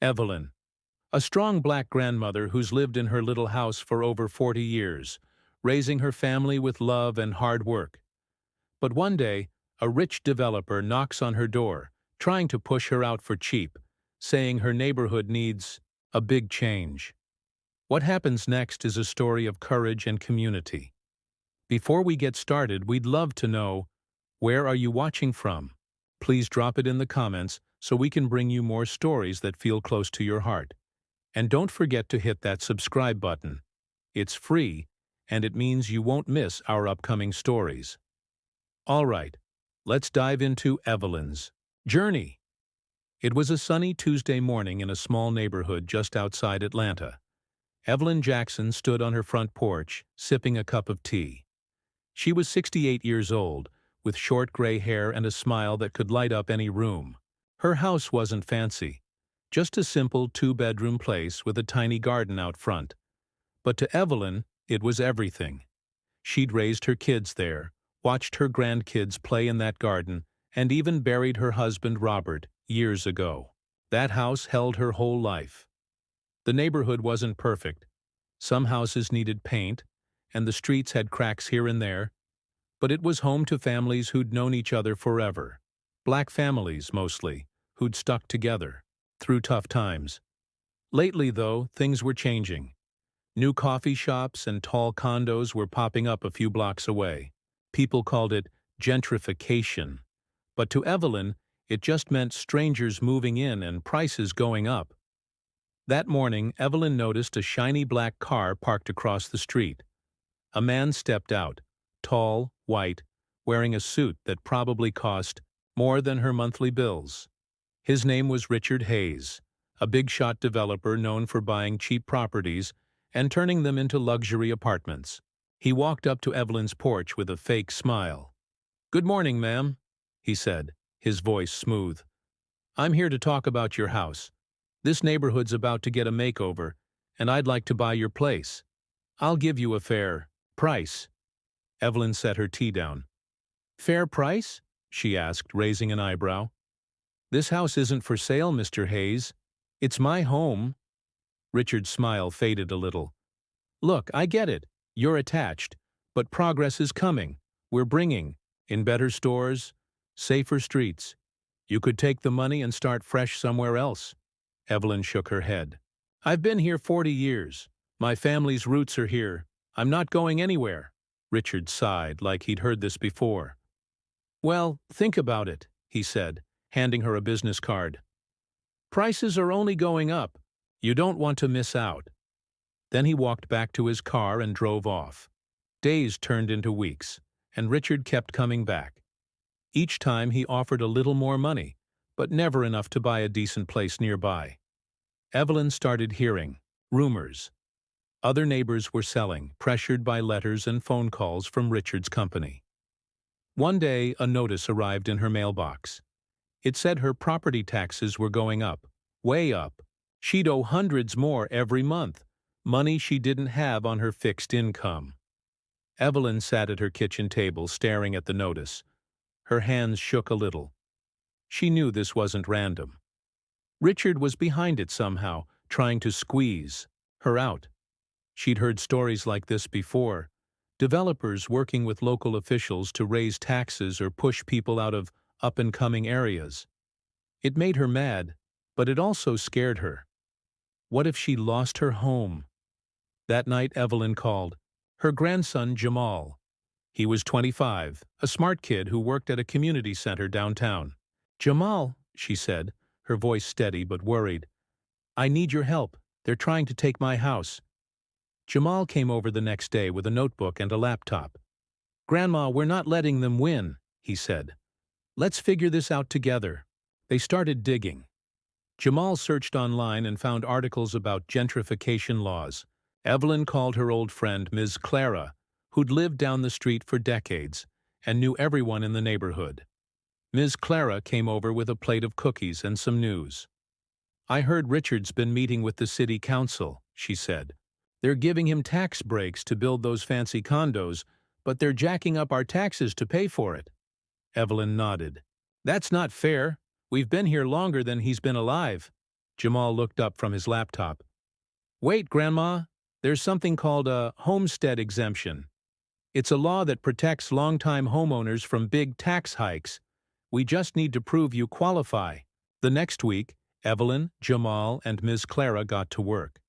Evelyn, a strong black grandmother who's lived in her little house for over 40 years, raising her family with love and hard work. But one day, a rich developer knocks on her door, trying to push her out for cheap, saying her neighborhood needs a big change. What happens next is a story of courage and community. Before we get started, we'd love to know, where are you watching from? Please drop it in the comments so we can bring you more stories that feel close to your heart. And don't forget to hit that subscribe button. It's free, and it means you won't miss our upcoming stories. All right, let's dive into Evelyn's journey. It was a sunny Tuesday morning in a small neighborhood just outside Atlanta. Evelyn Jackson stood on her front porch, sipping a cup of tea. She was 68 years old, with short gray hair and a smile that could light up any room. Her house wasn't fancy, just a simple two-bedroom place with a tiny garden out front. But to Evelyn, it was everything. She'd raised her kids there, watched her grandkids play in that garden, and even buried her husband Robert years ago. That house held her whole life. The neighborhood wasn't perfect. Some houses needed paint, and the streets had cracks here and there, but it was home to families who'd known each other forever. Black families, mostly, who'd stuck together through tough times. Lately, though, things were changing. New coffee shops and tall condos were popping up a few blocks away. People called it gentrification. But to Evelyn, it just meant strangers moving in and prices going up. That morning, Evelyn noticed a shiny black car parked across the street. A man stepped out, tall, white, wearing a suit that probably cost more than her monthly bills. His name was Richard Hayes, a big-shot developer known for buying cheap properties and turning them into luxury apartments. He walked up to Evelyn's porch with a fake smile. "Good morning, ma'am," he said, his voice smooth. "I'm here to talk about your house. This neighborhood's about to get a makeover, and I'd like to buy your place. I'll give you a fair price." Evelyn set her tea down. "Fair price?" she asked, raising an eyebrow. "This house isn't for sale, Mr. Hayes. It's my home." Richard's smile faded a little. "Look, I get it. You're attached. But progress is coming. We're bringing in better stores, safer streets. You could take the money and start fresh somewhere else." Evelyn shook her head. "I've been here 40 years. My family's roots are here. I'm not going anywhere." Richard sighed like he'd heard this before. "Well, think about it," he said, handing her a business card. "Prices are only going up. You don't want to miss out." Then he walked back to his car and drove off. Days turned into weeks, and Richard kept coming back. Each time he offered a little more money, but never enough to buy a decent place nearby. Evelyn started hearing rumors. Other neighbors were selling, pressured by letters and phone calls from Richard's company. One day, a notice arrived in her mailbox. It said her property taxes were going up, way up. She'd owe hundreds more every month, money she didn't have on her fixed income. Evelyn sat at her kitchen table staring at the notice. Her hands shook a little. She knew this wasn't random. Richard was behind it somehow, trying to squeeze her out. She'd heard stories like this before. Developers working with local officials to raise taxes or push people out of up-and-coming areas. It made her mad, but it also scared her. What if she lost her home? That night Evelyn called her grandson Jamal. He was 25, a smart kid who worked at a community center downtown. "Jamal," she said, her voice steady but worried, "I need your help. They're trying to take my house." Jamal came over the next day with a notebook and a laptop. "Grandma, we're not letting them win," he said. "Let's figure this out together." They started digging. Jamal searched online and found articles about gentrification laws. Evelyn called her old friend Ms. Clara, who'd lived down the street for decades and knew everyone in the neighborhood. Ms. Clara came over with a plate of cookies and some news. "I heard Richard's been meeting with the city council," she said. "They're giving him tax breaks to build those fancy condos, but they're jacking up our taxes to pay for it." Evelyn nodded. "That's not fair. We've been here longer than he's been alive." Jamal looked up from his laptop. Wait, Grandma, there's something called a homestead exemption. It's a law that protects longtime homeowners from big tax hikes. We just need to prove you qualify. The next week, Evelyn, Jamal, and Ms. Clara got to work.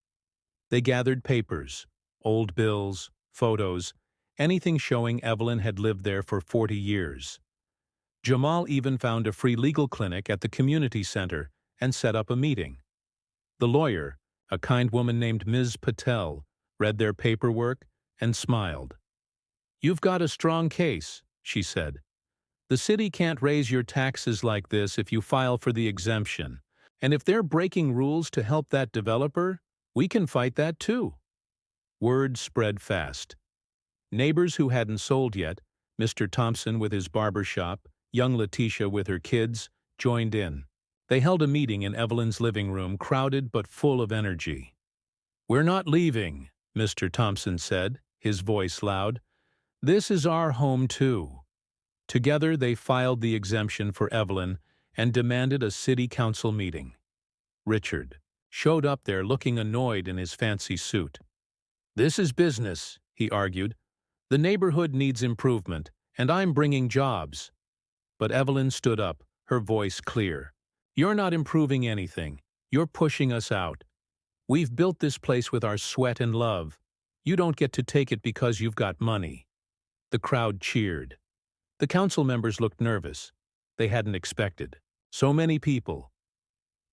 They gathered papers, old bills, photos, anything showing Evelyn had lived there for 40 years. Jamal even found a free legal clinic at the community center and set up a meeting. The lawyer, a kind woman named Ms. Patel, read their paperwork and smiled. "You've got a strong case," she said. "The city can't raise your taxes like this if you file for the exemption. And if they're breaking rules to help that developer, we can fight that too." Word spread fast. Neighbors who hadn't sold yet, Mr. Thompson with his barber shop, young Letitia with her kids, joined in. They held a meeting in Evelyn's living room, crowded but full of energy. "We're not leaving," Mr. Thompson said, his voice loud. "This is our home too." Together they filed the exemption for Evelyn and demanded a city council meeting. Richard showed up there looking annoyed in his fancy suit. "This is business," he argued. "The neighborhood needs improvement, and I'm bringing jobs." But Evelyn stood up, her voice clear. "You're not improving anything. You're pushing us out. We've built this place with our sweat and love. You don't get to take it because you've got money." The crowd cheered. The council members looked nervous. They hadn't expected so many people.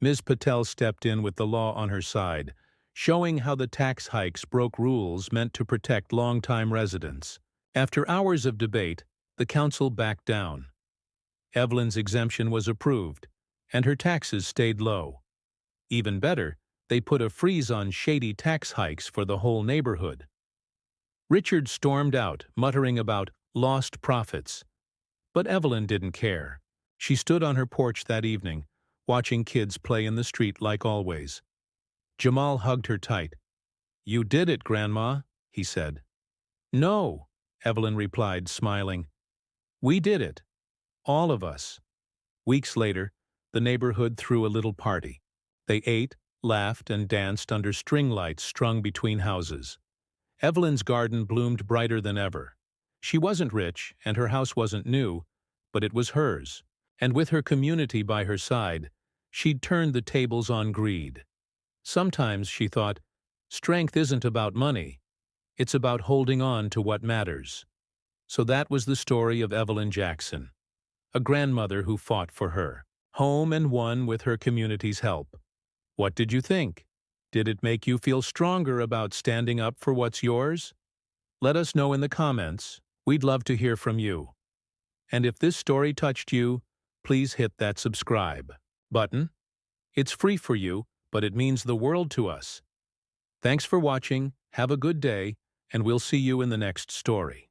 Ms. Patel stepped in with the law on her side, showing how the tax hikes broke rules meant to protect longtime residents. After hours of debate, the council backed down. Evelyn's exemption was approved, and her taxes stayed low. Even better, they put a freeze on shady tax hikes for the whole neighborhood. Richard stormed out, muttering about lost profits. But Evelyn didn't care. She stood on her porch that evening, watching kids play in the street like always. Jamal hugged her tight. "You did it, Grandma," he said. "No," Evelyn replied, smiling. "We did it. All of us." Weeks later, the neighborhood threw a little party. They ate, laughed, and danced under string lights strung between houses. Evelyn's garden bloomed brighter than ever. She wasn't rich, and her house wasn't new, but it was hers. And with her community by her side, she'd turned the tables on greed. Sometimes, she thought, strength isn't about money. It's about holding on to what matters. So that was the story of Evelyn Jackson, a grandmother who fought for her home and won with her community's help. What did you think? Did it make you feel stronger about standing up for what's yours? Let us know in the comments. We'd love to hear from you. And if this story touched you, please hit that subscribe button. It's free for you, but it means the world to us. Thanks for watching, have a good day, and we'll see you in the next story.